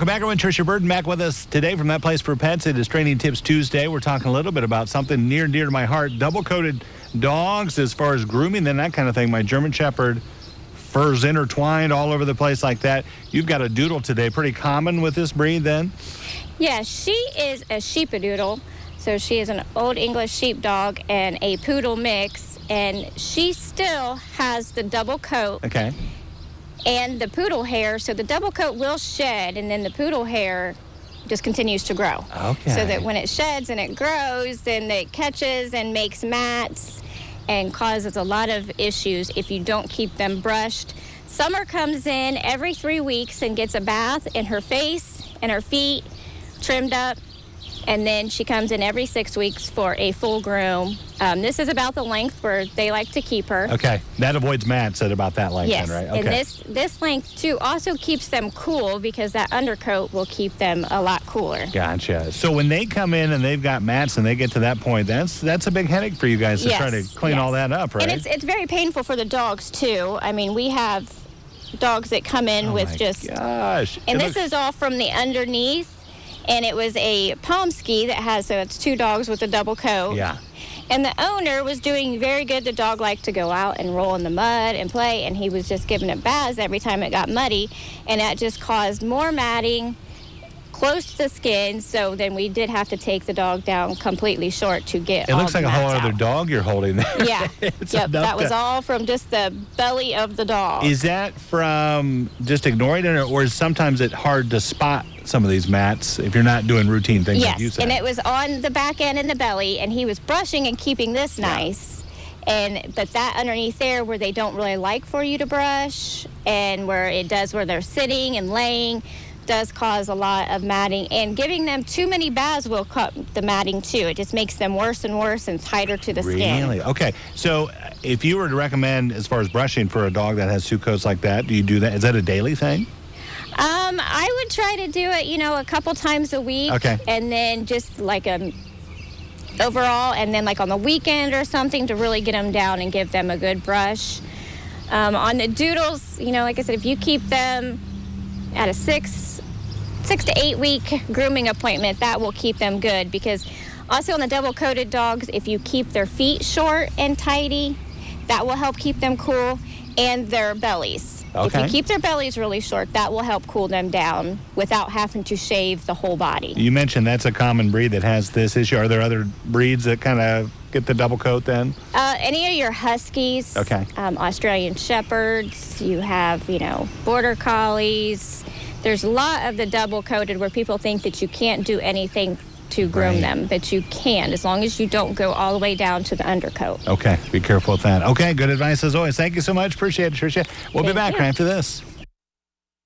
Welcome back, everyone. Trisha Burton back with us today from That Place for Pets. It is Training Tips Tuesday. We're talking a little bit about something near and dear to my heart, double-coated dogs as far as grooming and that kind of thing. My German Shepherd, furs intertwined all over the place like that. You've got a doodle today. Pretty common with this breed then? Yeah, she is a sheepadoodle. So she is an Old English sheepdog and a poodle mix, and she still has the double coat. Okay. And the poodle hair, so the double coat will shed, and then the poodle hair just continues to grow. Okay. So that when it sheds and it grows, then it catches and makes mats and causes a lot of issues if you don't keep them brushed. Summer comes in every 3 weeks and gets a bath in her face and her feet, trimmed up, and then she comes in every 6 weeks for a full groom. This is about the length where they like to keep her. Okay, that avoids mats at about that length, yes. then, right? Okay. And this length, too, also keeps them cool because that undercoat will keep them a lot cooler. Gotcha. So when they come in and they've got mats and they get to that point, that's a big headache for you guys to try to clean all that up, right? And it's very painful for the dogs, too. I mean, we have dogs that come in with just... Gosh. And this is all from the underneath. And it was a Pomsky that has, so it's 2 dogs with a double coat. Yeah. And the owner was doing very good. The dog liked to go out and roll in the mud and play, and he was just giving it baths every time it got muddy. And that just caused more matting close to the skin, so then we did have to take the dog down completely short to get It all looks the like a whole mats other out. dog you're holding there. Yeah. Yep, that was all from just the belly of the dog. Is that from just ignoring it, or is sometimes it hard to spot some of these mats if you're not doing routine things like you Yes, said? and it was on the back end and the belly, and he was brushing and keeping this nice. But that underneath there where they don't really like for you to brush, and where they're sitting and laying, does cause a lot of matting, and giving them too many baths will cut the matting too. It just makes them worse and worse and tighter to the skin. Really? Okay. So if you were to recommend as far as brushing for a dog that has 2 coats like that, do you do that? Is that a daily thing? I would try to do it, a couple times a week. Okay. And then just like overall, and then like on the weekend or something to really get them down and give them a good brush. On the doodles, like I said, if you keep them at a 6 to 8 week grooming appointment, that will keep them good, because also on the double coated dogs, if you keep their feet short and tidy, that will help keep them cool, and their bellies. Okay. If you keep their bellies really short, that will help cool them down without having to shave the whole body. You mentioned that's a common breed that has this issue. Are there other breeds that kind of get the double coat then? Any of your Huskies, okay. Australian Shepherds, you have, Border Collies. There's a lot of the double coated where people think that you can't do anything to groom them, but you can, as long as you don't go all the way down to the undercoat. Okay, be careful with that. Okay, good advice as always. Thank you so much. Appreciate it, Trisha. We'll be back right after this.